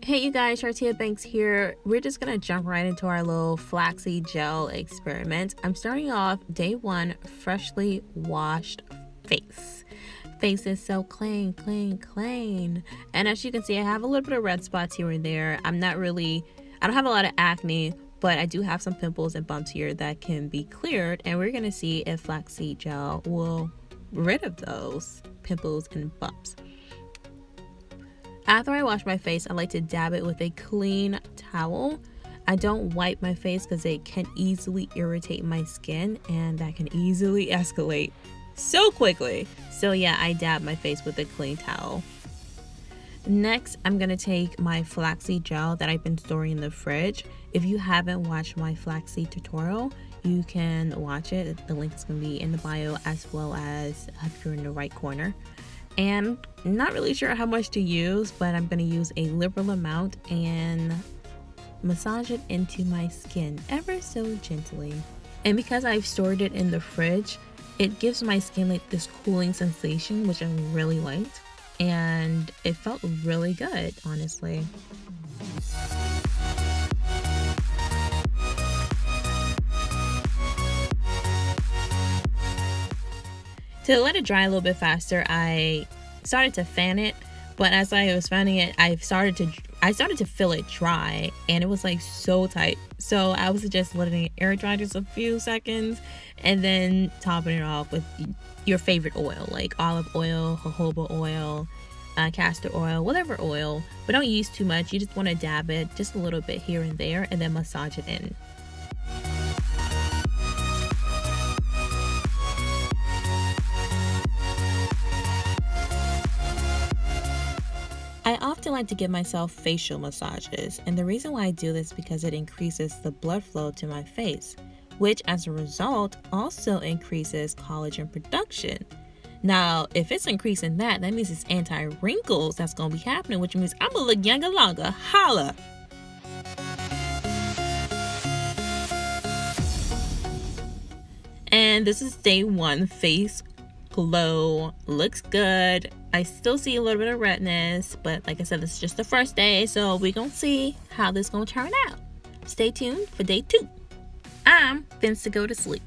Hey you guys, Sharatia Banks here. We're just gonna jump right into our little flaxseed gel experiment. I'm starting off day one, freshly washed face. Face is so clean. And as you can see, I have a little bit of red spots here and there. I don't have a lot of acne, but I do have some pimples and bumps here that can be cleared. And we're gonna see if flaxseed gel will rid of those pimples and bumps. After I wash my face, I like to dab it with a clean towel. I don't wipe my face because it can easily irritate my skin and that can easily escalate so quickly. So yeah, I dab my face with a clean towel. Next, I'm going to take my flaxseed gel that I've been storing in the fridge. If you haven't watched my flaxseed tutorial, you can watch it. The link is going to be in the bio as well as up here in the right corner. And not really sure how much to use, but I'm going to use a liberal amount and massage it into my skin ever so gently. And because I've stored it in the fridge, it gives my skin like this cooling sensation, which I really liked, and it felt really good, honestly. To let it dry a little bit faster, I started to fan it, but as I was fanning it, I started to feel it dry, and it was like so tight. So I would suggest letting it air dry just a few seconds, and then topping it off with your favorite oil, like olive oil, jojoba oil, castor oil, whatever oil. But don't use too much. You just want to dab it just a little bit here and there, and then massage it in. I often like to give myself facial massages, and the reason why I do this is because it increases the blood flow to my face, which as a result also increases collagen production. Now, if it's increasing that means it's anti-wrinkles that's going to be happening, which means I'm going to look younger longer. Holla! And this is day one. Face glow, looks good. I still see a little bit of redness, but like I said, this is just the first day, so we're gonna see how this gonna turn out. Stay tuned for day two. I'm finna go to sleep.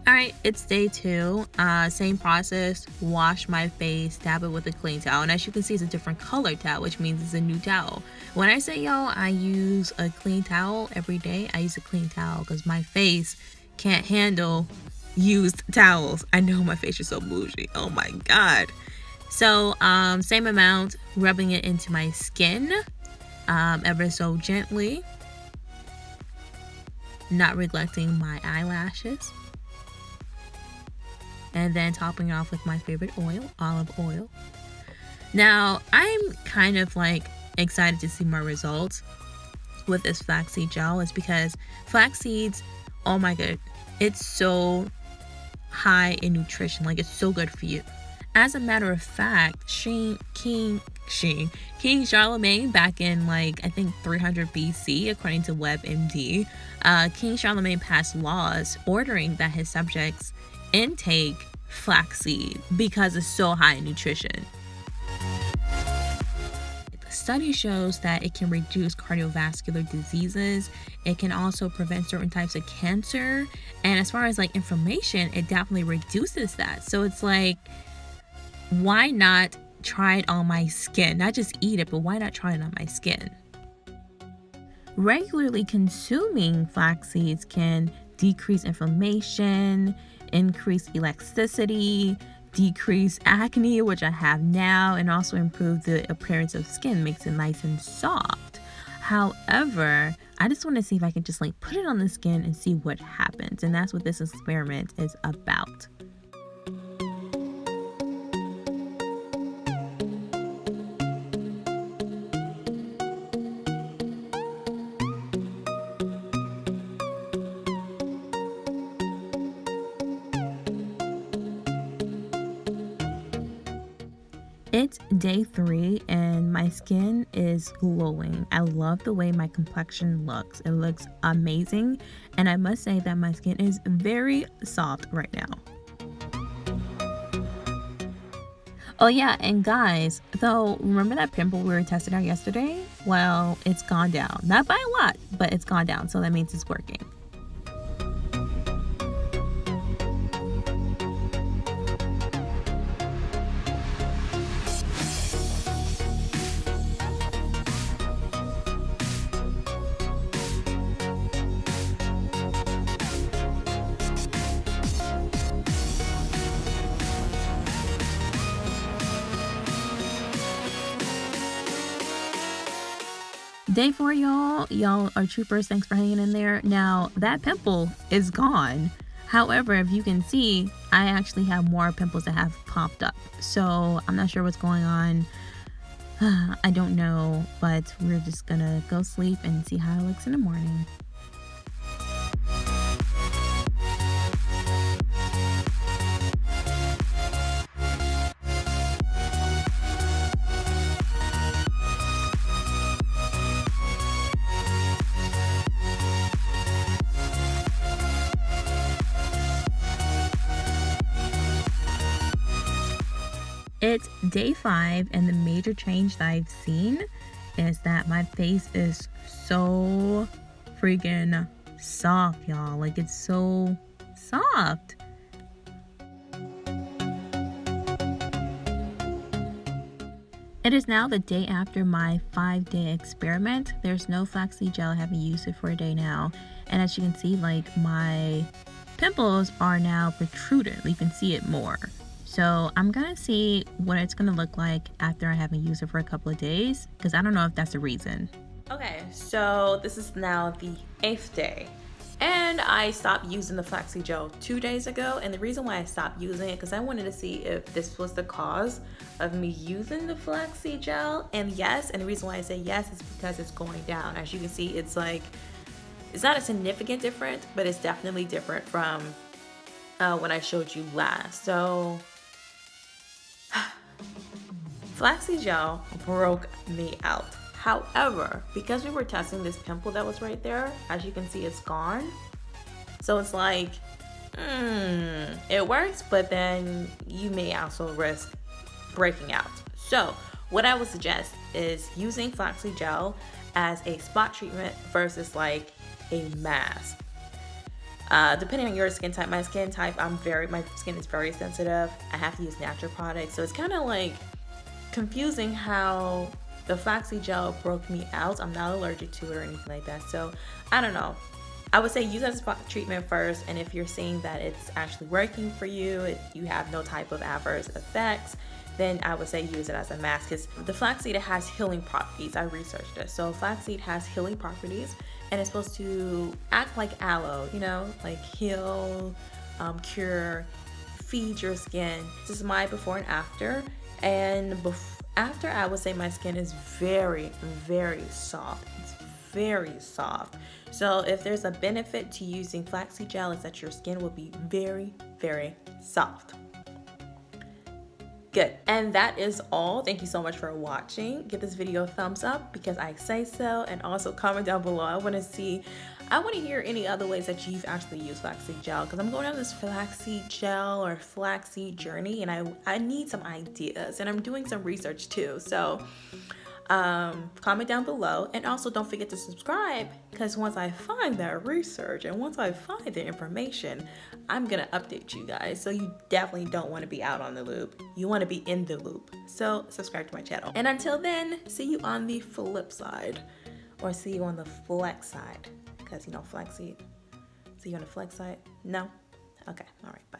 Alright, it's day two. Same process. Wash my face, dab it with a clean towel, and as you can see, it's a different color towel, which means it's a new towel. When I say y'all, I use a clean towel every day, I use a clean towel because my face can't handle used towels. I know my face is so bougie. Oh my god. So same amount, rubbing it into my skin ever so gently, not neglecting my eyelashes, and then topping it off with my favorite oil, olive oil. Now I'm kind of like excited to see my results with this flaxseed gel. Is because flax seeds, oh my god, it's so high in nutrition, like it's so good for you. As a matter of fact, King Charlemagne, back in like I think 300 BC, according to WebMD, King Charlemagne passed laws ordering that his subjects intake flaxseed because it's so high in nutrition. Study shows that it can reduce cardiovascular diseases. It can also prevent certain types of cancer, and as far as like inflammation, it definitely reduces that. So it's like, why not try it on my skin? Not just eat it, but why not try it on my skin? Regularly consuming flax seeds can decrease inflammation, increase elasticity, decrease acne, which I have now, and also improve the appearance of skin, makes it nice and soft. However, I just want to see if I can just like put it on the skin and see what happens, and that's what this experiment is about. It's day 3 and my skin is glowing. I love the way my complexion looks. It looks amazing, and I must say that my skin is very soft right now. Oh yeah, and guys, though, remember that pimple we were testing out yesterday? Well, it's gone down. Not by a lot, but it's gone down, so that means it's working. Day 4, y'all. Y'all are troopers. Thanks for hanging in there. Now, that pimple is gone. However, if you can see, I actually have more pimples that have popped up. So, I'm not sure what's going on. I don't know, but we're just gonna go sleep and see how it looks in the morning. It's day 5, and the major change that I've seen is that my face is so freaking soft, y'all. Like, it's so soft. It is now the day after my 5-day experiment. There's no flaxseed gel. I haven't used it for a day now. And as you can see, like, my pimples are now protruding. You can see it more. So I'm gonna see what it's gonna look like after I haven't used it for a couple of days, because I don't know if that's the reason. Okay, so this is now the 8th day, and I stopped using the flaxseed gel 2 days ago. And the reason why I stopped using it, because I wanted to see if this was the cause of me using the flaxseed gel. And yes, and the reason why I say yes is because it's going down. As you can see, it's like, it's not a significant difference, but it's definitely different from when I showed you last. So flaxseed gel broke me out. However, because we were testing this pimple that was right there, as you can see, it's gone. So it's like, it works, but then you may also risk breaking out. So what I would suggest is using flaxseed gel as a spot treatment versus like a mask. Depending on your skin type, my skin is very sensitive. I have to use natural products, so it's kind of like confusing how the flaxseed gel broke me out. I'm not allergic to it or anything like that, so I don't know. I would say use it as a spot treatment first, and if you're seeing that it's actually working for you, you have no type of adverse effects, then I would say use it as a mask, because the flaxseed has healing properties. I researched it. So flaxseed has healing properties, and it's supposed to act like aloe, you know, like heal, cure, feed your skin. This is my before and after. And after, I would say my skin is very, very soft. It's very soft. So if there's a benefit to using flaxseed gel, it's that your skin will be very, very soft. Good. And that is all. Thank you so much for watching. Give this video a thumbs up because I say so, and also comment down below. I want to hear any other ways that you've actually used flaxseed gel, because I'm going on this flaxseed gel or flaxseed journey, and I need some ideas, and I'm doing some research too. So comment down below, and also don't forget to subscribe, because once I find that research and once I find the information, I'm gonna update you guys. So you definitely don't want to be out on the loop. You want to be in the loop. So subscribe to my channel. And until then, see you on the flip side, or see you on the flex side, because you know flaxseed. See you on the flex side? No? Okay. All right. Bye.